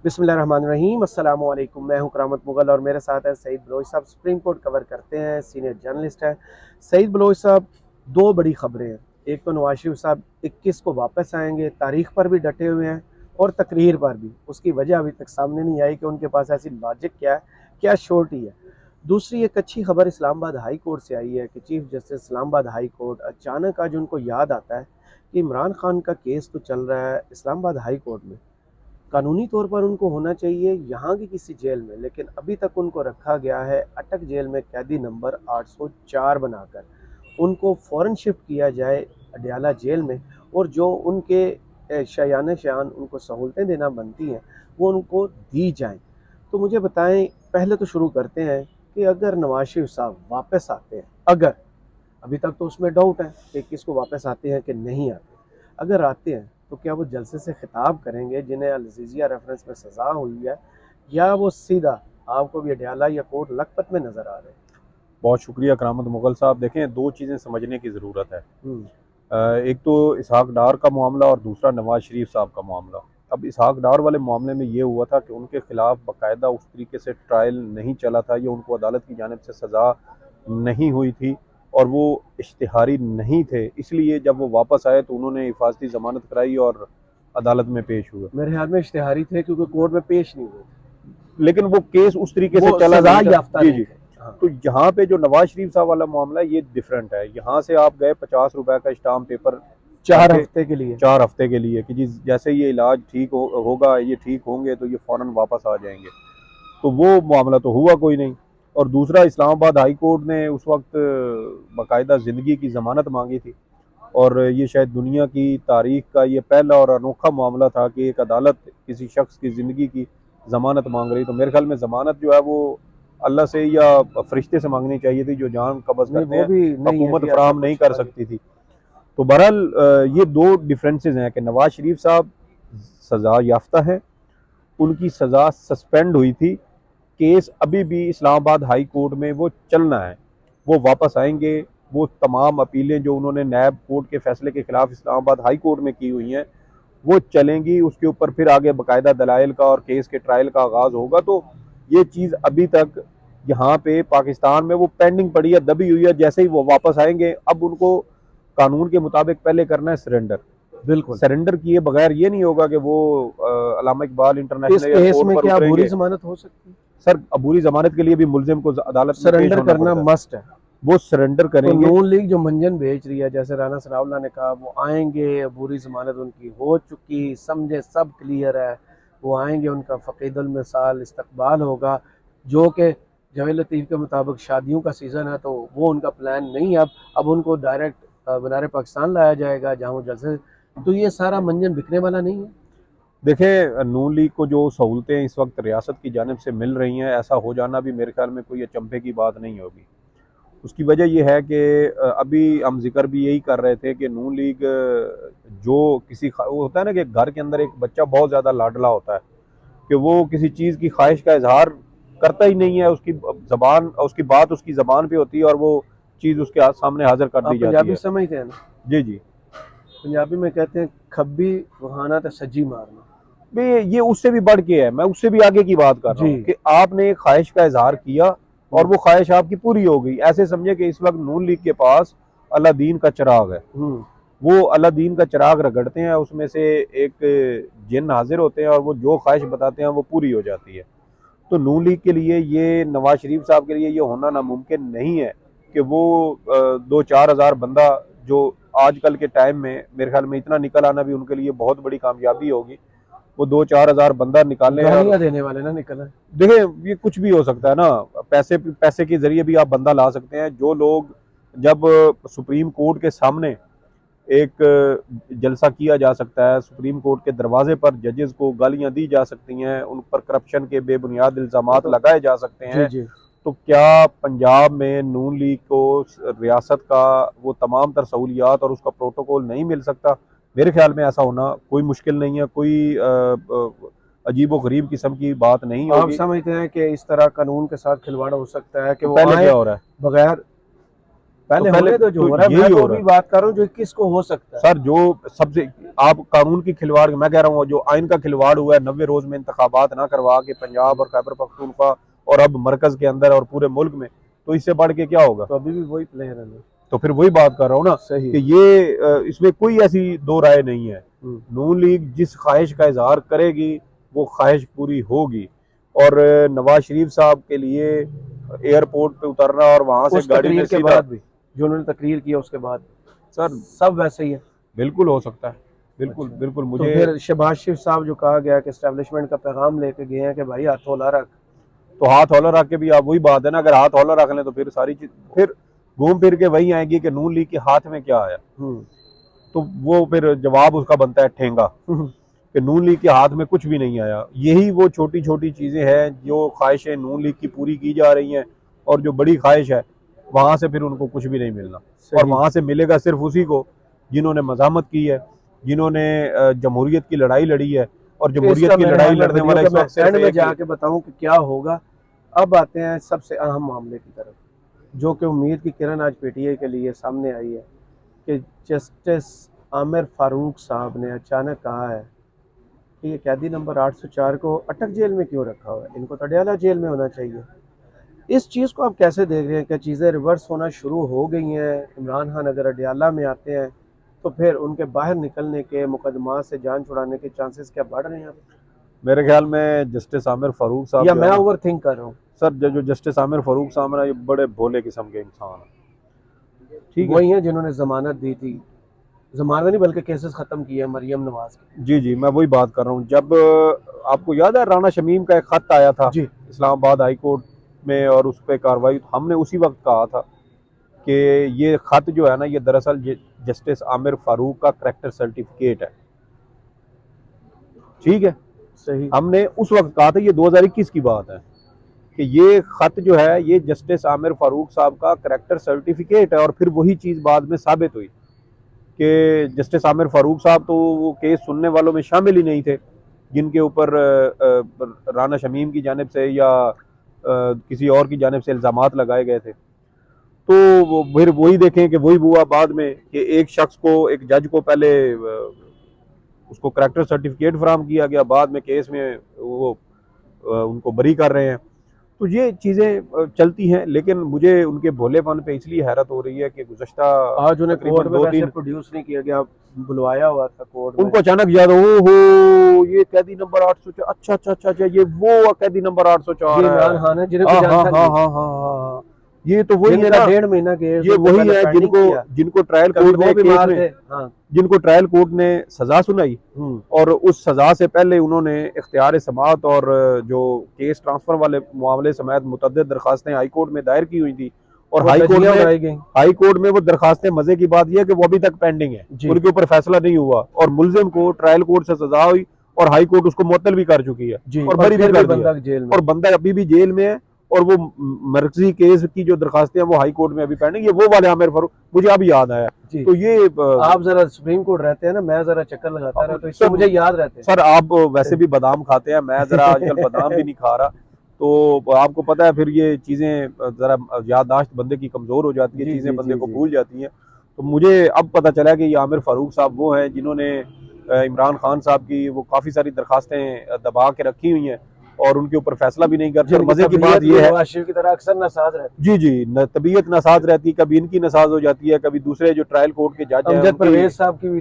बिस्मिल्लाहिर्रहमानिर्रहीम। अस्सलामु अलैकुम। मैं हूं करामत मुगल और मेरे साथ है सईद बलोच साहब। सुप्रीम कोर्ट कवर करते हैं, सीनियर जर्नलिस्ट हैं सईद बलोच साहब। दो बड़ी खबरें हैं। एक तो नवाज शरीफ साहब 21 को वापस आएंगे, तारीख पर भी डटे हुए हैं और तकरीर पर भी। उसकी वजह अभी तक सामने नहीं आई कि उनके पास ऐसी लॉजिक क्या है, क्या शोर्टी है। दूसरी एक अच्छी खबर इस्लामाबाद हाई कोर्ट से आई है कि chief justice Islamabad high court अचानक आज उनको याद आता है कि इमरान खान का केस तो चल रहा है इस्लामाबाद हाई कोर्ट में, कानूनी तौर पर उनको होना चाहिए यहाँ की किसी जेल में, लेकिन अभी तक उनको रखा गया है अटक जेल में कैदी नंबर 804 बनाकर। उनको फ़ौरन शिफ्ट किया जाए अडयाला जेल में और जो उनके शयान शान उनको सहूलतें देना बनती हैं वो उनको दी जाएं। तो मुझे बताएं, पहले तो शुरू करते हैं कि अगर नवाज शरीफ साहब वापस आते हैं, अगर, अभी तक तो उसमें डाउट है कि किसको वापस आते हैं कि नहीं आते, अगर आते हैं तो क्या वो जलसे से खिताब करेंगे जिन्हें अल अज़ीज़िया रेफरेंस में सज़ा हुई है, या वो सीधा आपको भी अडयाला या कोर्ट लखपत में नज़र आ रहे हैं? बहुत शुक्रिया करामत मुगल साहब। देखें, दो चीज़ें समझने की ज़रूरत है। हम्म। एक तो इसहाक डार का मामला और दूसरा नवाज शरीफ साहब का मामला। अब इसहाक डार वाले मामले में ये हुआ था कि उनके खिलाफ बाकायदा उस तरीके से ट्रायल नहीं चला था, या उनको अदालत की जानिब से सज़ा नहीं हुई थी और वो इश्तिहारी नहीं थे। इसलिए जब वो वापस आए तो उन्होंने हिफाजती ज़मानत कराई और अदालत में पेश हुए। मेरे ख्याल में इश्तिहारी थे क्योंकि कोर्ट में पेश नहीं हुए लेकिन वो केस उस तरीके थे, से वो चला सजा नहीं था। याफ्ता जी नहीं जी। थे। हाँ। तो यहाँ पे जो नवाज शरीफ साहब वाला मामला है ये डिफरेंट है। यहाँ से आप गए 50 रुपए का स्टाम्प पेपर 4 करके हफ्ते के लिए। 4 हफ्ते के लिए कि जी जैसे ये इलाज ठीक होगा, ये ठीक होंगे तो ये फौरन वापस आ जाएंगे। तो वो मामला तो हुआ कोई नहीं। और दूसरा, इस्लामाबाद हाई कोर्ट ने उस वक्त बाकायदा ज़िंदगी की ज़मानत मांगी थी, और ये शायद दुनिया की तारीख का ये पहला और अनोखा मामला था कि एक अदालत किसी शख्स की ज़िंदगी की ज़मानत मांग रही। तो मेरे ख्याल में ज़मानत जो है वो अल्लाह से या फरिश्ते से मांगनी चाहिए थी, जो जान कब्ज़ नहीं, करते वो हैं। भी नहीं है हुकूमत जी, ऐसा फराहम नहीं कुछ कर हाँ जी। सकती थी। तो बहरहाल ये दो डिफरेंसेस हैं कि नवाज शरीफ साहब सज़ा याफ्ता है, उनकी सज़ा सस्पेंड हुई थी, केस अभी भी इस्लामाबाद हाई कोर्ट में वो चलना है। वो वापस आएंगे, वो तमाम अपीलें जो उन्होंने नैब कोर्ट के फैसले के खिलाफ इस्लामाबाद हाई कोर्ट में की हुई हैं वो चलेंगी। उसके ऊपर फिर आगे बाकायदा दलाइल का और केस के ट्रायल का आगाज होगा। तो ये चीज़ अभी तक यहाँ पे पाकिस्तान में वो पेंडिंग पड़ी है, दबी हुई है। जैसे ही वो वापस आएंगे, अब उनको कानून के मुताबिक पहले करना है सरेंडर। बिल्कुल। सरेंडर किए बगैर ये नहीं होगा कि वो अलामा इकबाल इस इंटरनेशनल केस एयरपोर्ट में पर क्या बुरी उतरेंगे। जमानत हो सकती है? सर, अबूरी जमानत के लिए भी मुलजिम को अदालत में पेश सरेंडर होना करना पड़ता है। मस्ट है। वो सरेंडर तो करेंगे। नून लीग जो मंजन भेज रही है, जैसे राना सनाउल्लाह ने कहा, वो आएंगे, बुरी जमानत उनकी हो चुकी, समझे सब क्लियर है, वो आएंगे, उनका फ़कीदुल मिसाल इस्तकबाल होगा। जो कि जावेद लतीफ़ के मुताबिक शादियों का सीज़न है, तो वो उनका प्लान नहीं है। अब उनको डायरेक्ट मीनार पाकिस्तान लाया जाएगा जहाँ वो जैसे, तो ये सारा मंजन बिकने वाला नहीं है। देखें, नून लीग को जो सहूलतें इस वक्त रियासत की जानिब से मिल रही हैं, ऐसा हो जाना भी मेरे ख्याल में कोई अचंभे की बात नहीं होगी। उसकी वजह यह है कि अभी हम जिक्र भी यही कर रहे थे कि नून लीग जो वो होता है ना कि घर के अंदर एक बच्चा बहुत ज़्यादा लाडला होता है, कि वो किसी चीज़ की ख्वाहिश का इजहार करता ही नहीं है। उसकी जबान, उसकी बात उसकी ज़बान पे होती है और वो चीज़ उसके सामने हाजिर कर दी आप जाती पंजाबी है। समझते हैं ना? जी जी। पंजाबी में कहते हैं खब्बी वहाना तो सज्जी मारना। भाई ये उससे भी बढ़ के है, मैं उससे भी आगे की बात कर रहा जी। हूँ कि आपने एक ख्वाहिश का इजहार किया और हम्म। वो ख्वाहिश आपकी पूरी हो गई। ऐसे समझे कि इस वक्त नून लीग के पास अलादीन का चिराग है। हम्म। वो अलादीन का चिराग रगड़ते हैं, उसमें से एक जिन हाजिर होते हैं और वो जो ख्वाहिश बताते हैं वो पूरी हो जाती है। तो नून लीग के लिए ये, नवाज शरीफ साहब के लिए ये होना नामुमकिन नहीं है कि वो 2-4 हज़ार बंदा, जो आजकल के टाइम में मेरे ख्याल में इतना निकल आना भी उनके लिए बहुत बड़ी कामयाबी होगी। वो 2-4 हज़ार बंदा निकालें। और गालियां देने वाले ना निकले। देखिए, ये कुछ भी हो सकता है ना। पैसे पैसे के जरिए भी आप बंदा ला सकते हैं। जो लोग, जब सुप्रीम कोर्ट के सामने एक जलसा किया जा सकता है, सुप्रीम कोर्ट के दरवाजे पर जजेस को गालियां दी जा सकती हैं, उन पर करप्शन के बेबुनियाद वो इल्जामात तो लगाए जा सकते जी हैं। जी। तो क्या पंजाब में नून लीग को रियासत का वो तमाम तर सहूलियात और उसका प्रोटोकॉल नहीं मिल सकता? मेरे ख्याल में ऐसा होना कोई मुश्किल नहीं है, कोई अजीब व गरीब किस्म की बात नहीं आप होगी। समझते हैं कि इस तरह कानून के साथ खिलवाड़ हो सकता है कि तो वो पहले आए क्या हो रहा है? बगैर पहले तो होने दो जो हो रहा है, यही मैं तो हो अभी रहा है बात कर रहा हूँ जो 21 को हो सकता है। सर। जो सबसे आप कानून की खिलवाड़, मैं कह रहा हूँ जो आइन का खिलवाड़ हुआ है, 90 रोज में इंतखाबात ना करवा के पंजाब और खैबर पख्तूनख्वा और अब मरकज के अंदर और पूरे मुल्क में, तो इससे बढ़ के क्या होगा। तो अभी भी वही प्लेयर है ना। तो फिर वही बात कर रहा हूँ ना सही कि ये इसमें कोई ऐसी दो राय नहीं है। हम्म। नून लीग जिस ख्वाहिश का इजहार करेगी वो ख्वाहिश पूरी होगी। और नवाज शरीफ साहब के लिए एयरपोर्ट पे उतरना और वहां से उस गाड़ी में तकरीर के सीधा, बाद भी, जो उन्होंने तकरीर किया उसके बाद सर सब वैसे ही है। बिल्कुल हो सकता है, बिल्कुल अच्छा, बिल्कुल। तो मुझे फिर शहबाज शरीफ साहब जो कहा गया कि एस्टेब्लिशमेंट का पैगाम लेके गए हैं कि भाई हाथ हौला रख। तो हाथ हौला रख के भी आप वही बात है ना, अगर हाथ हौला रख लें तो फिर सारी चीज फिर घूम फिर के वही आएगी कि नून लीग के हाथ में क्या आया। तो वो फिर जवाब उसका बनता है ठेंगा कि नून लीग के हाथ में कुछ भी नहीं आया। यही वो छोटी छोटी चीजें हैं जो ख्वाहिशें नून लीग की पूरी की जा रही हैं, और जो बड़ी ख्वाहिश है वहां से फिर उनको कुछ भी नहीं मिलना। और सही। वहां से मिलेगा सिर्फ उसी को जिन्होंने मजामत की है, जिन्होंने जमहूरियत की लड़ाई लड़ी है। और तो जमहूरियत इसका की मेरे लड़ाई ख्याल में लड़ने वीडियो वाला का इस मैं वक्त सिर्फ एंड में एक ही। जाके बताऊं कि क्या होगा। अब आते हैं सबसे अहम मामले की तरफ, जो कि उम्मीद की किरण आज पीटीआई के लिए सामने आई है कि जस्टिस आमिर फारूक साहब ने अचानक कहा है कि ये कैदी नंबर 804 को अटक जेल में क्यों रखा हुआ है, इनको तो अडयाला जेल में होना चाहिए। इस चीज़ को आप कैसे देख रहे हैं? क्या चीज़ें रिवर्स होना शुरू हो गई हैं? इमरान खान अगर अडयाला में आते हैं तो फिर उनके बाहर निकलने के, मुकदमा से जान छुड़ाने के चांसेस क्या बढ़ रहे हैं? मेरे ख्याल में जस्टिस आमिर फारूक साहब या जो मैं है ना, ओवर थिंक कर रहा हूँ? सर जो जस्टिस आमिर फारूक साहब है ना, ये बड़े भोले किस्म के इंसान है। ठीक है। वही हैं जिन्होंने जमानत दी थी, जमानत नहीं बल्कि केसेस खत्म किए मरियम नवाज के। जी जी, मैं वही बात कर रहा हूँ। जब आपको याद है राना शमीम का एक खत आया था जी। इस्लामाबाद हाई कोर्ट में और उस पर कार्रवाई, तो हमने उसी वक्त कहा था कि ये खत जो है ना, ये दरअसल जस्टिस आमिर फारूक का करैक्टर सर्टिफिकेट है। ठीक है। सही। हमने उस वक्त कहा था, ये 2021 की बात है, कि ये खत जो है ये जस्टिस आमिर फारूक साहब का करैक्टर सर्टिफिकेट है। और फिर वही चीज़ बाद में साबित हुई कि जस्टिस आमिर फारूक साहब तो वो केस सुनने वालों में शामिल ही नहीं थे जिनके ऊपर राना शमीम की जानिब से या किसी और की जानिब से इल्ज़ामात लगाए गए थे। तो फिर वही देखें कि वही हुआ बाद में कि एक शख्स को, एक जज को पहले उसको करैक्टर सर्टिफिकेट फराहम किया गया, बाद में केस में वो उनको बरी कर रहे हैं। तो ये चीज़ें चलती हैं। लेकिन मुझे उनके भोलेपन पे इसलिए हैरत हो रही है कि गुज़श्ता आज उन्हें कोर्ट तकरीबन में दो वैसे तीन, प्रोड्यूस नहीं किया गया, बुलवाया हुआ था कोर्ट में। उनको अचानक याद हो, ये कैदी नंबर 804, अच्छा अच्छा अच्छा अच्छा, ये वो कैदी नंबर 804 ये है। इमरान खान है जिन्हें हाँ कोई हाँ जानता हाँ नहीं है, हाँ हाँ हाँ हाँ। ये तो वही है जिनका ना, 1.5 महीना केस ये उनको वही पहले है पेंडिंग जिनको किया। जिनको ट्रायल कभी कोर्ट वो ने केस बीमार में, थे। हाँ। जिनको ट्रायल कोर्ट ने सजा सुनाई और उस सजा से पहले उन्होंने इख्तियार समाअत और जो केस ट्रांसफर वाले मामले समेत मुतअद्दिद दरखास्तें हाई कोर्ट में दायर की हुई थी, और वो धज्जियां उड़ाई गई। हाई कोर्ट में वो दरखास्तें, मजे की बात यह है कि वो अभी तक पेंडिंग है, जी। उनके ऊपर फैसला नहीं हुआ। और मुलजिम को ट्रायल कोर्ट से सजा हुई और हाई कोर्ट उसको मुअत्तल भी कर चुकी है जी, और और बरी भी फिर भी कर दिया, बंदा जेल में। और बंदा अभी भी जेल में है। और वो मरकजी केस की जो दरखास्तें हैं वो हाई कोर्ट में अभी पेंडिंग, ये वो वाले आमिर फारूक, मुझे अभी याद आया। जी। तो ये आप जरा सुप्रीम कोर्ट रहते हैं ना, मैं जरा चक्कर लगाता रहा तो इससे सर, मुझे याद रहते सर आप वैसे हैं। भी बादाम खाते हैं, मैं जरा आजकल बादाम भी नहीं खा रहा। तो आपको पता है फिर ये चीज़ें जरा याददाश्त बंदे की कमज़ोर हो जाती है, जी चीज़ें जी बंदे जी को जी। भूल जाती हैं। तो मुझे अब पता चला कि ये आमिर फारूक साहब वो हैं जिन्होंने इमरान खान साहब की वो काफ़ी सारी दरखास्तें दबा के रखी हुई हैं और उनके ऊपर फैसला भी नहीं करते। और जिनकी मज़े की बात तबीयत भी यह है, नवाज शरीफ की तरह अक्सर नासाज रहती जी जी, तबीयत नासाज रहती है, कभी इनकी नासाज हो जाती है, कभी दूसरे जो ट्रायल कोर्ट के जज है। हैं अमजद उनकी। परवेज साहब की भी,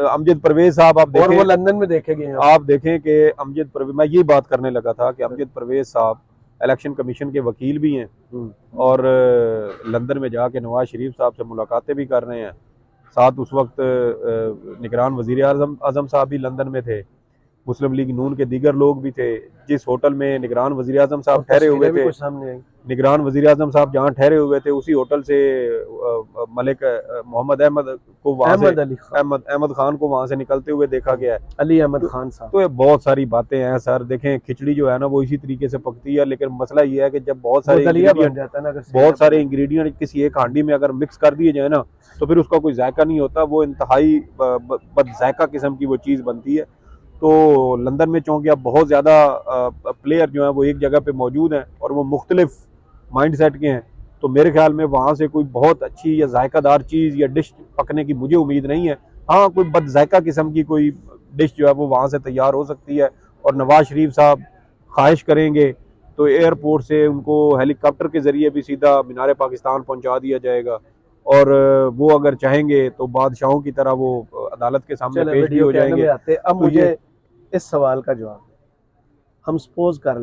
अमजद परवेज साहब आप और वो देखें, लंदन में देखे गए हैं। आप देखें कि अमजद परवेज, मैं ये बात करने लगा था कि अमजद परवेज साहब इलेक्शन कमीशन के वकील भी हैं और लंदन में जाके नवाज शरीफ साहब से मुलाकातें भी कर रहे हैं। साथ उस वक्त निगरान वजीर आज़म साहब भी लंदन में थे, मुस्लिम लीग नून के दीगर लोग भी थे। जिस होटल में निगरान वजीर आज़म साहब और ठहरे हुए तस्वीरें भी थे, कुछ सामने आई। निगरान वजीर आज़म साहब जहाँ ठहरे हुए थे उसी होटल से मलिक मोहम्मद अहमद को वहाँ से, अहमद अली खान, अहमद खान को वहाँ से निकलते हुए देखा गया है। अली अहमद तो, खान साहब। तो ये बहुत सारी बातें हैं सर। देखें खिचड़ी जो है ना वो इसी तरीके से पकती है, लेकिन मसला ये है कि जब वो दलिया बन जाता है ना, अगर बहुत सारे इंग्रेडिएंट किसी एक हांडी में अगर मिक्स कर दिए जाए ना तो फिर उसका कोई जायका नहीं होता, वो इंतहाई बद जायका किस्म की वो चीज़ बनती है। तो लंदन में चूँकि अब बहुत ज़्यादा प्लेयर जो हैं वो एक जगह पे मौजूद हैं और वो मुख्तलिफ माइंड सेट के हैं, तो मेरे ख्याल में वहाँ से कोई बहुत अच्छी या जायकादार चीज़ या डिश पकने की मुझे उम्मीद नहीं है। हाँ, कोई बद जायका किस्म की कोई डिश जो है वो वहाँ से तैयार हो सकती है। और नवाज शरीफ साहब ख्वाहिश करेंगे तो एयरपोर्ट से उनको हेलीकॉप्टर के ज़रिए भी सीधा मीनार पाकिस्तान पहुँचा दिया जाएगा। और वो अगर चाहेंगे तो बादशाहों की तरह वो अदालत के सामने चले पेश भी वीडियो हो के एंड जाएंगे। में आते हैं। अब तो ये मुझे इस सवाल का जवाब हम सपोज कर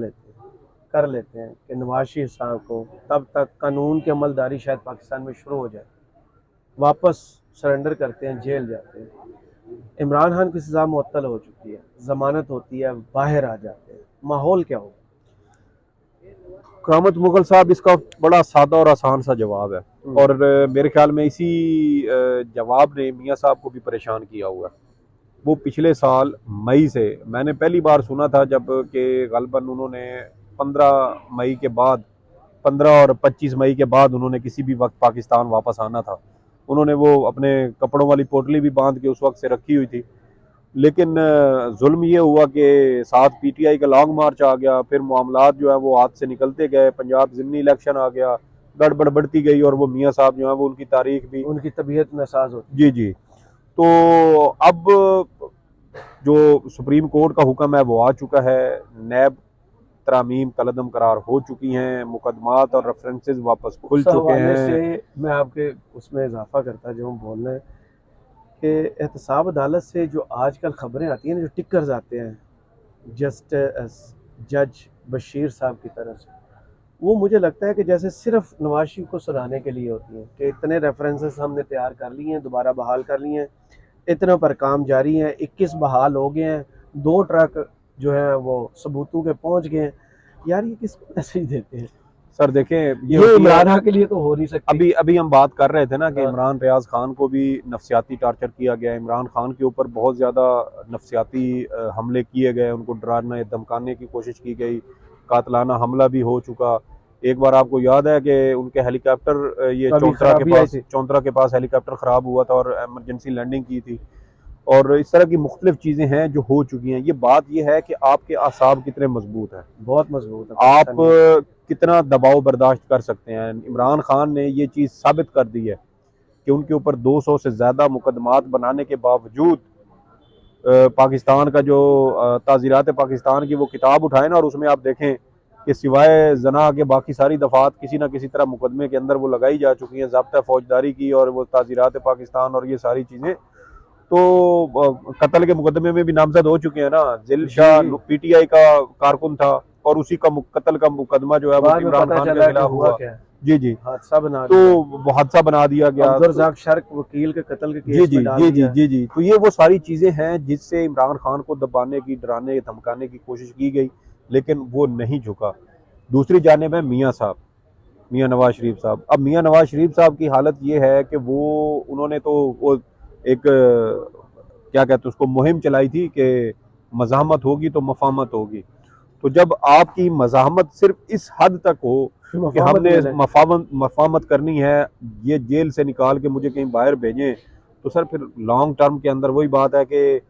लेते हैं कि नवाज शरीफ साहब को तब तक कानून की अमलदारी शायद पाकिस्तान में शुरू हो जाए, वापस सरेंडर करते हैं, जेल जाते हैं, इमरान खान की सज़ा मुअत्तल हो चुकी है, ज़मानत होती है, बाहर आ जाते हैं, माहौल क्या होगा? करामत मुगल साहब, इसका बड़ा सादा और आसान सा जवाब है। और मेरे ख्याल में इसी जवाब ने मियाँ साहब को भी परेशान किया हुआ है। वो पिछले साल मई से मैंने पहली बार सुना था जब कि गलबन उन्होंने 15 मई के बाद 15 और 25 मई के बाद उन्होंने किसी भी वक्त पाकिस्तान वापस आना था। उन्होंने वो अपने कपड़ों वाली पोटली भी बांध के उस वक्त से रखी हुई थी। लेकिन जुल्म ये हुआ कि साथ पीटीआई का लॉन्ग मार्च आ गया, फिर मामलात जो है वो हाथ से निकलते गए, पंजाब ज़िमनी इलेक्शन आ गया, गड़बड़ बढ़ती गई और वो मियाँ साहब जो है वो उनकी तारीख भी उनकी तबीयत नासाज होती जी जी। तो अब जो सुप्रीम कोर्ट का हुक्म है वो आ चुका है, नैब तरामीम कलदम करार हो चुकी हैं, मुकदमात और रेफरेंसेस वापस है। खुल उस चुके हवाले से हैं। मैं आपके उसमें इजाफा करता जो हम बोल रहे हैं कि एहतसाब अदालत से जो आजकल खबरें आती हैं ना, जो टिकर्स आते हैं जस्टिस जज बशीर साहब की तरफ से, वो मुझे लगता है कि जैसे सिर्फ नवाज शरीफ को सराहने के लिए होती हैं कि इतने रेफरेंसेस हमने तैयार कर लिए हैं, दोबारा बहाल कर लिए हैं, इतने पर काम जारी है, 21 बहाल हो गए हैं, 2 ट्रक जो है वो सबूतों के पहुंच गए हैं। यार ये किसको मैसेज देते हैं? सर देखें, ये ये होती है, इमरान खान के लिए तो हो नहीं सकती। अभी अभी हम बात कर रहे थे ना कि हाँ, इमरान रियाज खान को भी नफसियाती टार्चर किया गया। इमरान खान के ऊपर बहुत ज़्यादा नफसियाती हमले किए गए, उनको डराने धमकाने की कोशिश की गई, कातलाना हमला भी हो चुका। एक बार आपको याद है कि उनके हेलीकॉप्टर ये कभी खराबी आई थी। चौंतरा के पास हेलीकॉप्टर ख़राब हुआ था और एमरजेंसी लैंडिंग की थी। और इस तरह की मुख्तलिफ चीज़ें हैं जो हो चुकी हैं। ये बात ये है कि आपके आसाब कितने मजबूत हैं, बहुत मजबूत है आप पाकिस्तान में। कितना दबाव बर्दाश्त कर सकते हैं। इमरान खान ने ये चीज़ साबित कर दी है कि उनके ऊपर 200 से ज़्यादा मुकदमात बनाने के बावजूद पाकिस्तान का जो ताज़ीरात पाकिस्तान की वो किताब उठाए ना, और उसमें आप देखें कि सिवाय जना के बाकी सारी दफ़ात किसी ना किसी तरह मुकदमे के अंदर वो लगाई जा चुकी हैं, ज़ब्ता फौजदारी की और वो ताज़ीरात पाकिस्तान और ये सारी चीज़ें। तो कत्ल के मुकदमे में भी नामजद हो चुके हैं ना। जिल जी शाह जी। पीटीआई का कारकुन था और उसी का कत्ल का मुकदमा जो है वो बाद में इमरान पता खान के चला कि खिलाफ हुआ हुआ। क्या है, जी जी। हादसा बना तो दिया। वो हादसा बना दिया गया। अब्दुल तो रज़ाक शर्क वकील के कत्ल के जी केस जी में डाल जी जी दिया। जी जी। तो ये वो सारी चीज़ें हैं जिससे इमरान खान को दबाने की, डराने धमकाने की कोशिश की गई, लेकिन वो नहीं झुका। दूसरी जानिब है मियाँ साहब, मियाँ नवाज शरीफ साहब। अब मियाँ नवाज शरीफ साहब की हालत ये है कि वो उन्होंने तो वो एक क्या कहते हैं उसको, मुहिम चलाई थी कि मज़ाहमत होगी तो मफामत होगी। तो जब आपकी मज़ाहमत सिर्फ इस हद तक हो कि मफाहमत हमने मिले। मफामत करनी है, ये जेल से निकाल के मुझे कहीं बाहर भेजें, तो सर फिर लॉन्ग टर्म के अंदर वही बात है कि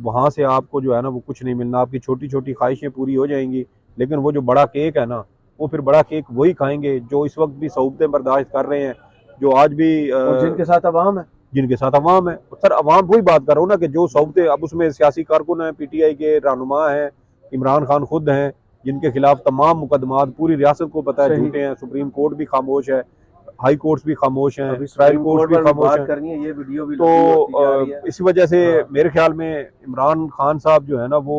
वहाँ से आपको जो है ना वो कुछ नहीं मिलना। आपकी छोटी छोटी ख्वाहिशें पूरी हो जाएंगी, लेकिन वो जो बड़ा केक है ना, वो फिर बड़ा केक वही खाएंगे जो इस वक्त भी सहूलतें बर्दाश्त कर रहे हैं, जो आज भी और जिनके साथ अवाम है। जिनके साथ अवाम है। तो सर अवाम वही बात कर रहा हूँ ना कि जो सहूलतें, अब उसमें सियासी कारकुन हैं, पीटीआई के रहनुमा हैं, इमरान खान खुद हैं, जिनके खिलाफ तमाम मुकदमात पूरी रियासत को पता है सही। झूठे हैं। सुप्रीम कोर्ट भी खामोश है, हाई कोर्ट्स भी खामोश हैं, अभी ट्रायल सुप्रीम कोर्ट्स कोर्ट भी पर भी खामोश बात हैं। करनी है, ये वीडियो भी लंबी होती जा रही तो है। इसी वजह से हाँ। मेरे ख्याल में इमरान खान साहब जो है ना वो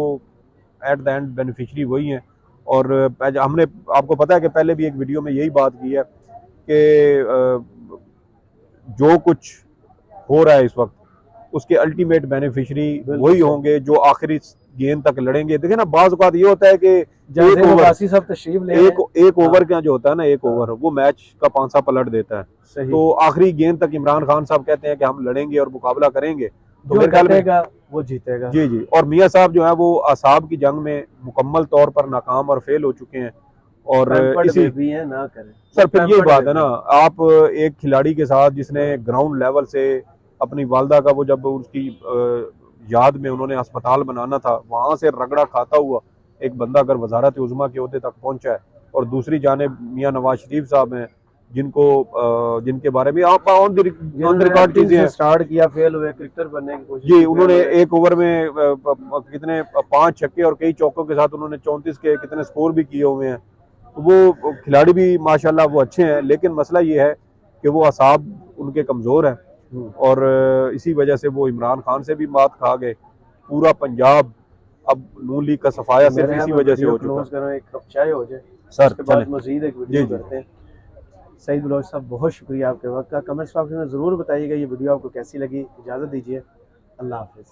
एट द एंड बेनिफिशरी वही हैं। और हमने, आपको पता है कि पहले भी एक वीडियो में यही बात की है कि जो कुछ हो रहा है इस वक्त उसके अल्टीमेट बेनिफिशरी बिल्कुल वही सही। होंगे जो आखिरी गेंद तक लड़ेंगे। देखिए ना, बाज़ औक़ात ये होता है कि एक जाज़ेब ओवर अब्बासी साहब तशरीफ ले रहे हैं। एक हाँ। ओवर का जो होता है ना, एक हाँ। ओवर वो मैच का पांसा पलट देता है। सही। तो आखिरी गेंद तक इमरान खान साहब कहते हैं कि हम लड़ेंगे और मुकाबला करेंगे। तो जो मेरे ख्याल में डटेगा वो जीतेगा। जी जी। और मियाँ साहब जो है वो असाब की जंग में मुकम्मल तौर पर नाकाम और फेल हो चुके हैं। और पैम्पर्ड इसी बेबी है, ना करें वो सर फिर यही पैम्पर्ड बात है ना, बेबी है। आप एक खिलाड़ी के साथ जिसने ग्राउंड लेवल से अपनी वालदा का वो जब उसकी याद में उन्होंने अस्पताल बनाना था, वहाँ से रगड़ा खाता हुआ एक बंदा अगर वजारत उज़्मा के ओहदे तक पहुँचा है, और दूसरी जानिब मियाँ नवाज शरीफ साहब हैं जिनके बारे में आप ऑन द रिकॉर्ड चीजें हैं। स्टार्ट किया, फेल हुए, क्रिकेटर बनने की कोशिश जी, की, उन्होंने fail हुए। एक ओवर में कितने 5 छक्के और कई चौकों के साथ उन्होंने 34 के कितने स्कोर भी किए हुए हैं। वो खिलाड़ी भी माशाल्लाह वो अच्छे हैं, लेकिन मसला ये है कि वो असाब उनके कमज़ोर हैं और इसी वजह से वो इमरान खान से भी मात खा गए। पूरा पंजाब अब नून लीग का सफाया सिर्फ मेरे यहाँ इसी पे वजह से वीडियो हो क्लोज चुका। करो, एक कप चाय हो जाए, सर उसके चलें। बाद मजीद एक जी वीडियो जी। करते हैं। सईद बलोच साहब, बहुत शुक्रिया आपके वक्त का। कमेंट्स बॉक्स में ज़रूर बताइएगा ये वीडियो आपको कैसी लगी। इजाज़त दीजिए, अल्लाह हाफिज़।